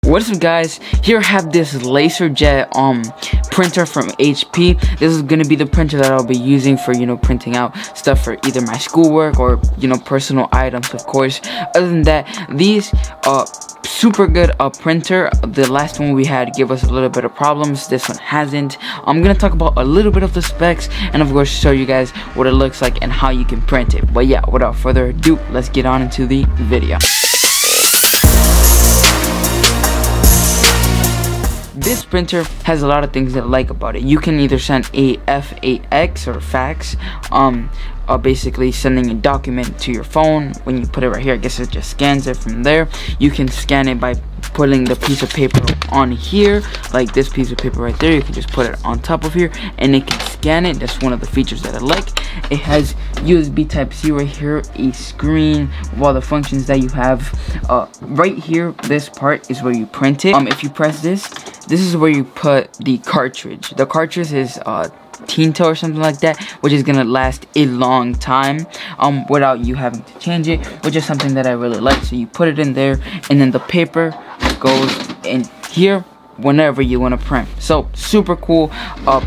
What's up, guys? Here I have this LaserJet printer from HP. This is gonna be the printer that I'll be using for, printing out stuff for either my schoolwork or, personal items, of course. Other than that, these super good printer. The last one we had gave us a little bit of problems. This one hasn't. I'm gonna talk about a little bit of the specs and of course show you guys what it looks like and how you can print it. But yeah, without further ado, let's get on into the video. This printer has a lot of things that I like about it. You can either send a F8X or fax, basically sending a document to your phone. When you put it right here, I guess it just scans it from there. You can scan it by putting the piece of paper on here, like this piece of paper right there. You can just put it on top of here and it can scan it. That's one of the features that I like. It has USB Type-C right here, a screen with all the functions that you have. Right here, this part is where you print it. If you press this is where you put the cartridge. The cartridge is tinta or something like that, which is gonna last a long time without you having to change it, which is something that I really like. So you put it in there and then the paper goes in here whenever you want to print. So super cool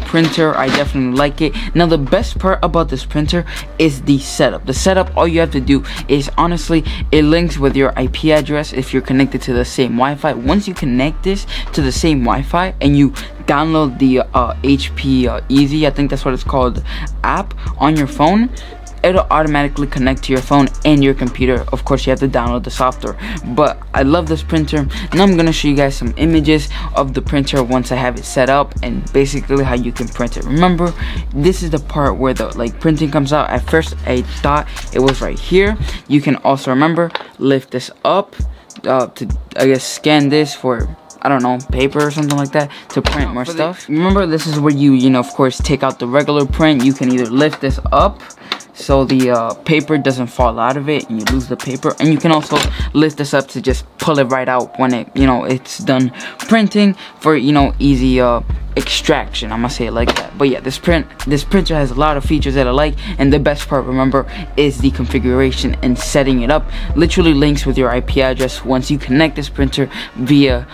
printer. I definitely like it. Now the best part about this printer is the setup. The setup, all you have to do is, honestly, it links with your IP address if you're connected to the same Wi-Fi. Once you connect this to the same Wi-Fi and you download the HP Easy, I think that's what it's called, app on your phone, it'll automatically connect to your phone and your computer. Of course, you have to download the software. But I love this printer. Now I'm gonna show you guys some images of the printer once I have it set up and basically how you can print it. Remember, this is the part where the printing comes out. At first I thought it was right here. You can also, remember, lift this up to, I guess, scan this for, I don't know, paper or something like that, to print more stuff. Remember, this is where you of course take out the regular print. You can either lift this up so the paper doesn't fall out of it and you lose the paper, and you can also lift this up to just pull it right out when it it's done printing for easy extraction. I'm gonna say it like that. But yeah, this printer has a lot of features that I like, and the best part, remember, is the configuration and setting it up. Literally links with your IP address once you connect this printer via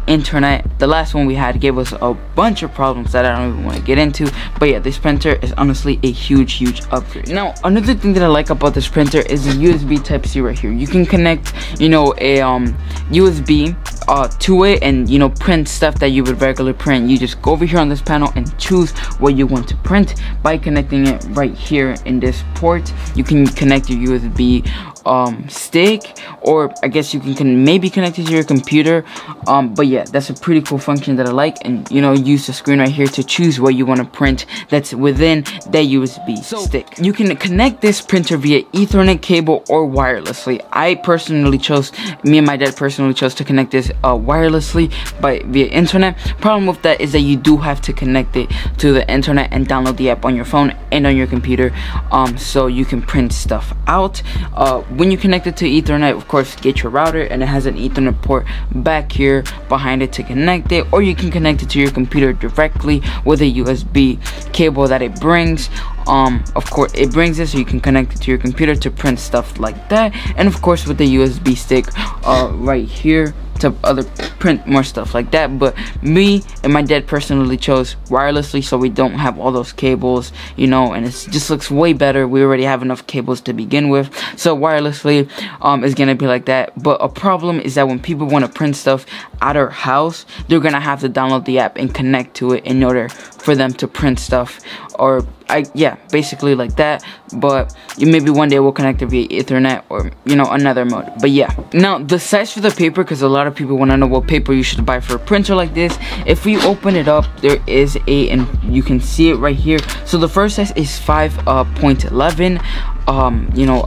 internet. The last one we had gave us a bunch of problems that I don't even want to get into, but yeah, this printer is honestly a huge upgrade. Now another thing that I like about this printer is the USB Type-C right here. You can connect a USB to it and print stuff that you would regularly print. You just go over here on this panel and choose what you want to print by connecting it right here in this port. You can connect your USB stick, or I guess you can maybe connect it to your computer, but yeah, that's a pretty cool function that I like. And use the screen right here to choose what you want to print that's within that USB stick. You can connect this printer via Ethernet cable or wirelessly. Me and my dad personally chose to connect this wirelessly via internet. Problem with that is that you do have to connect it to the internet and download the app on your phone and on your computer, so you can print stuff out. When you connect it to Ethernet, of course, get your router, and it has an Ethernet port back here behind it to connect it, or you can connect it to your computer directly with a USB cable that it brings. Of course, it brings it so you can connect it to your computer to print stuff like that, and of course with the USB stick right here to print more stuff like that. But me and my dad personally chose wirelessly, so we don't have all those cables, and it just looks way better. We already have enough cables to begin with, so wirelessly is gonna be like that. But a problem is that when people want to print stuff at our house, they're gonna have to download the app and connect to it in order for them to print stuff, or basically like that. But maybe one day we'll connect it via Ethernet or another mode. But yeah, now the size for the paper, because a lot of people want to know what paper you should buy for a printer like this. If we open it up, there is and you can see it right here. So the first size is 5.11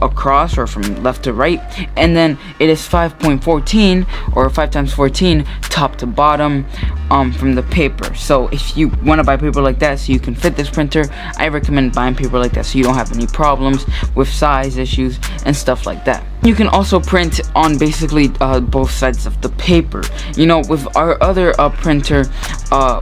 across, or from left to right, and then it is 5.14 or 5 times 14 top to bottom. from the paper. So if you want to buy paper like that so you can fit this printer, I recommend buying paper like that so you don't have any problems with size issues and stuff like that. You can also print on basically both sides of the paper. You know, with our other printer,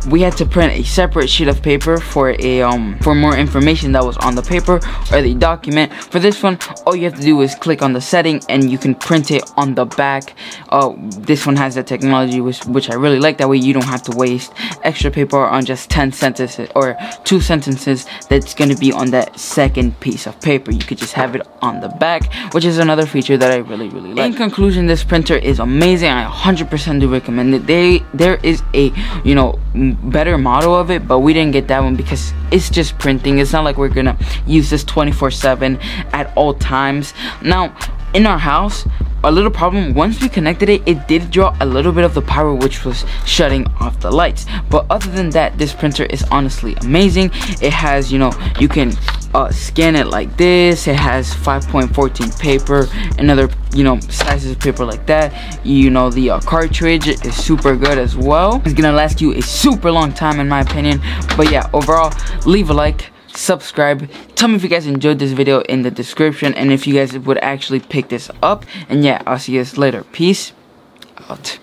we had to print a separate sheet of paper for a for more information that was on the paper or the document. For this one, all you have to do is click on the setting and you can print it on the back. This one has the technology which I really like. That way you don't have to waste extra paper on just 10 sentences or 2 sentences that's going to be on that second piece of paper. You could just have it on the back, which is another feature that I really like. In conclusion, this printer is amazing. I 100% do recommend it. There is a, you know, better model of it, but we didn't get that one because it's just printing. It's not like we're gonna use this 24/7 at all times. Now in our house, a little problem, once we connected it, it did draw a little bit of the power, which was shutting off the lights. But other than that, this printer is honestly amazing. It has, you know, you can scan it like this. It has 5.14 paper and other, you know, sizes of paper like that. You know, the cartridge is super good as well. It's gonna last you a super long time in my opinion. But yeah, overall, leave a like, subscribe, tell me if you guys enjoyed this video in the description and if you guys would actually pick this up. And yeah, I'll see you guys later. Peace out.